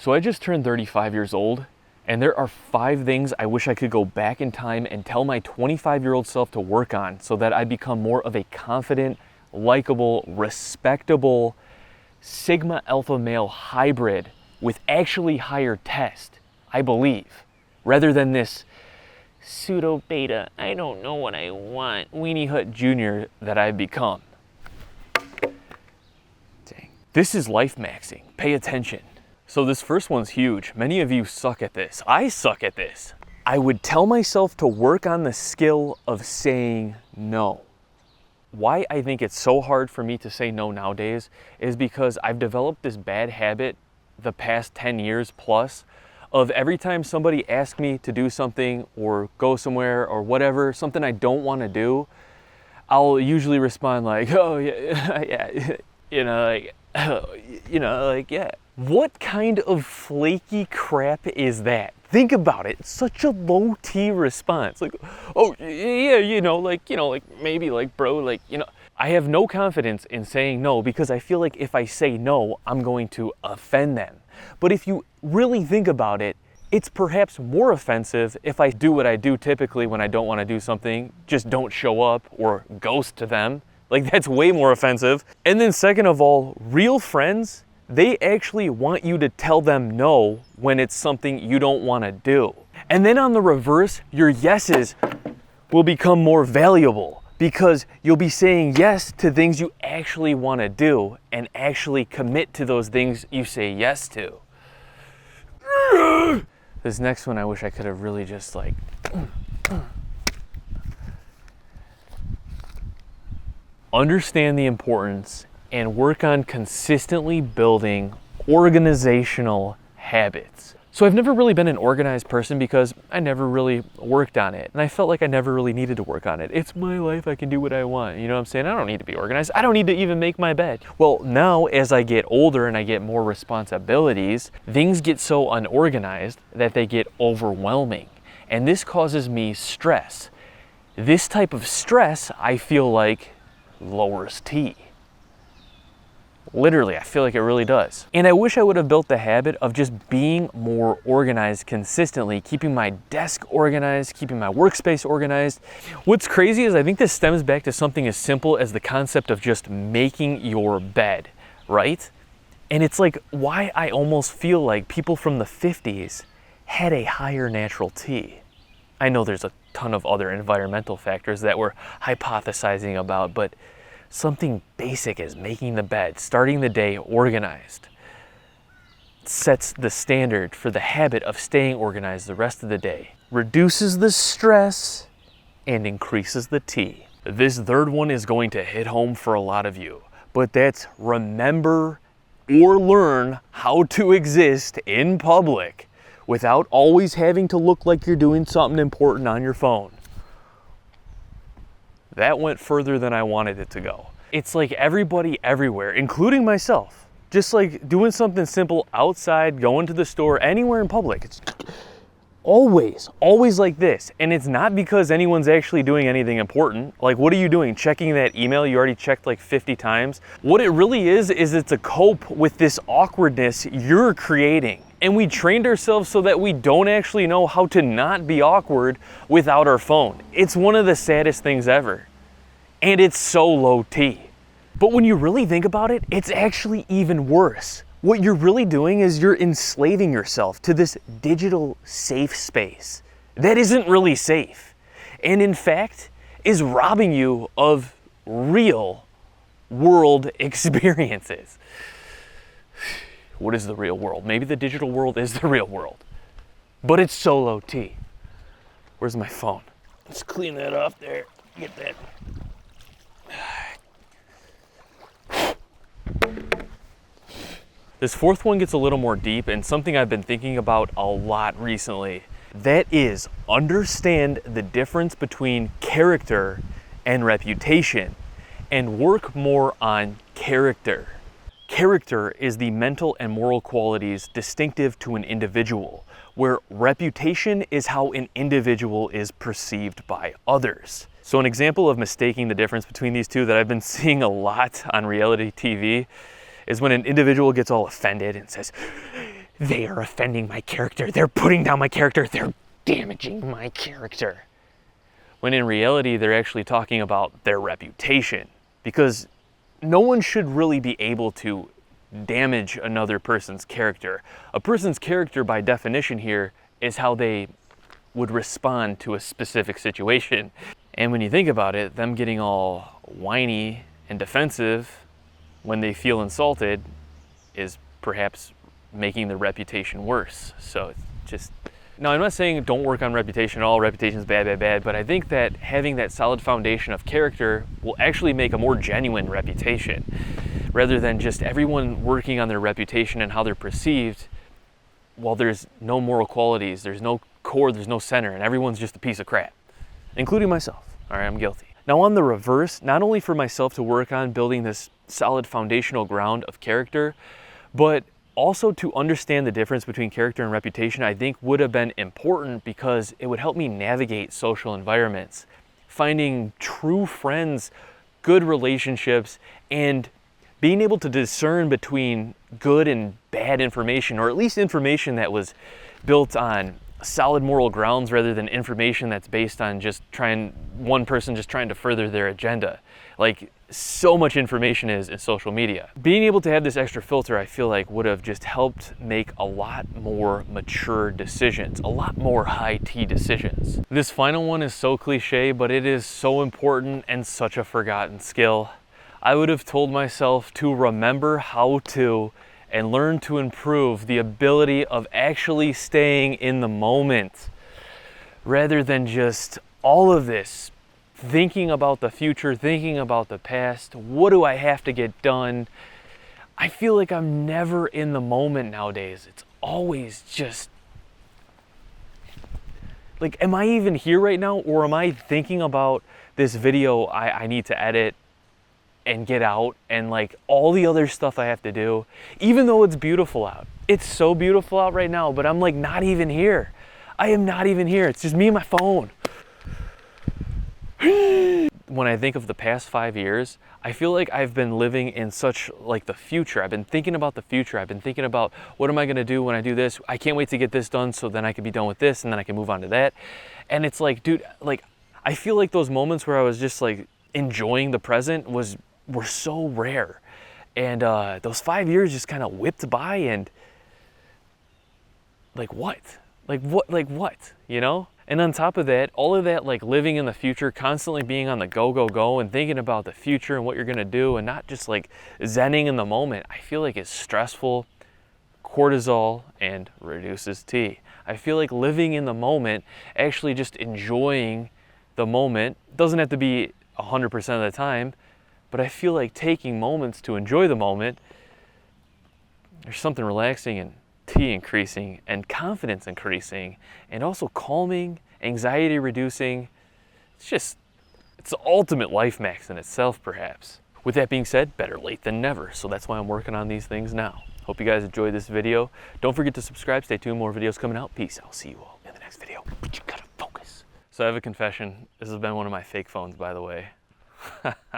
So I just turned 35 years old, and there are 5 things I wish I could go back in time and tell my 25-year-old self to work on so that I become more of a confident, likable, respectable, Sigma Alpha male hybrid with actually higher test, I believe, rather than this pseudo beta, I don't know what I want, Weenie Hut Jr. that I've become. Dang. This is life maxing. Pay attention. So this first one's huge. Many of you suck at this. I suck at this. I would tell myself to work on the skill of saying no. Why I think it's so hard for me to say no nowadays is because I've developed this bad habit the past 10 years plus of every time somebody asks me to do something or go somewhere or whatever, something I don't want to do, I'll usually respond like, oh yeah, yeah, yeah. What kind of flaky crap is that? Think about it. It's such a low T response. Like, oh yeah, maybe like bro, I have no confidence in saying no because I feel like if I say no, I'm going to offend them. But if you really think about it, it's perhaps more offensive if I do what I do typically when I don't want to do something, just don't show up or ghost to them. Like that's way more offensive. And then second of all, real friends, they actually want you to tell them no when it's something you don't want to do. And then on the reverse, your yeses will become more valuable because you'll be saying yes to things you actually want to do and actually commit to those things you say yes to. This next one I wish I could have really just like... Understand the importance and work on consistently building organizational habits. So I've never really been an organized person because I never really worked on it. And I felt like I never really needed to work on it. It's my life, I can do what I want. You know what I'm saying? I don't need to be organized. I don't need to even make my bed. Well, now as I get older and I get more responsibilities, things get so unorganized that they get overwhelming. And this causes me stress. This type of stress, I feel like, lowers T. Literally, I feel like it really does. And I wish I would have built the habit of just being more organized consistently, keeping my desk organized, keeping my workspace organized. What's crazy is I think this stems back to something as simple as the concept of just making your bed, right? And it's like why I almost feel like people from the 50s had a higher natural T. I know there's a ton of other environmental factors that we're hypothesizing about, but something basic as making the bed, starting the day organized, sets the standard for the habit of staying organized the rest of the day, reduces the stress, and increases the T. This third one is going to hit home for a lot of you, but that's remember or learn how to exist in public without always having to look like you're doing something important on your phone. That went further than I wanted it to go. It's like everybody everywhere, including myself, just like doing something simple outside, going to the store, anywhere in public. It's always like this. And it's not because anyone's actually doing anything important. Like, what are you doing? Checking that email you already checked like 50 times? What it really is it's a cope with this awkwardness you're creating. And we trained ourselves so that we don't actually know how to not be awkward without our phone. It's one of the saddest things ever. And it's so low T. But when you really think about it, it's actually even worse. What you're really doing is you're enslaving yourself to this digital safe space that isn't really safe. And in fact, is robbing you of real world experiences. What is the real world? Maybe the digital world is the real world, but it's so low T. Where's my phone? Let's clean that off there. Get that. This fourth one gets a little more deep and something I've been thinking about a lot recently. That is, understand the difference between character and reputation and work more on character. Character is the mental and moral qualities distinctive to an individual, where reputation is how an individual is perceived by others. So an example of mistaking the difference between these two that I've been seeing a lot on reality TV is when an individual gets all offended and says, they are offending my character, they're putting down my character, they're damaging my character. When in reality, they're actually talking about their reputation, because no one should really be able to damage another person's character. A person's character, by definition here, is how they would respond to a specific situation. And when you think about it, them getting all whiny and defensive when they feel insulted is perhaps making their reputation worse. So it's just, now I'm not saying don't work on reputation at all, reputation's bad, but I think that having that solid foundation of character will actually make a more genuine reputation, rather than just everyone working on their reputation and how they're perceived while there's no moral qualities, there's no core, there's no center, and everyone's just a piece of crap, including myself. All right, I'm guilty. Now on the reverse, not only for myself to work on building this solid foundational ground of character, but also to understand the difference between character and reputation, I think would have been important, because it would help me navigate social environments, finding true friends, good relationships, and being able to discern between good and bad information, or at least information that was built on solid moral grounds rather than information that's based on just one person just trying to further their agenda. Like so much information is in social media. Being able to have this extra filter, I feel like would have just helped make a lot more mature decisions, a lot more high T decisions. This final one is so cliche, but it is so important and such a forgotten skill. I would have told myself to remember how to and learn to improve the ability of actually staying in the moment, rather than just all of this thinking about the future, thinking about the past. What do I have to get done? I feel like I'm never in the moment nowadays. It's always just like, am I even here right now? Or am I thinking about this video I need to edit and get out, and like all the other stuff I have to do, even though it's beautiful out. It's so beautiful out right now, but I'm like not even here. I am not even here. It's just me and my phone. When I think of the past 5 years, I feel like I've been living in such like the future. I've been thinking about the future. I've been thinking about what am I gonna do when I do this? I can't wait to get this done so then I can be done with this and then I can move on to that. And it's like, dude, like I feel like those moments where I was just like enjoying the present were so rare, and those 5 years just kind of whipped by, and like what, you know? And on top of that, all of that like living in the future, constantly being on the go and thinking about the future and what you're gonna do, and not just like zenning in the moment, I feel like it's stressful, cortisol, and reduces T. I feel like living in the moment, actually just enjoying the moment, doesn't have to be 100% of the time, but I feel like taking moments to enjoy the moment, there's something relaxing and T increasing and confidence increasing and also calming, anxiety reducing. It's the ultimate life max in itself, perhaps. With that being said, better late than never. So that's why I'm working on these things now. Hope you guys enjoyed this video. Don't forget to subscribe. Stay tuned, more videos coming out. Peace. I'll see you all in the next video. But you gotta focus. So I have a confession. This has been one of my fake phones, by the way.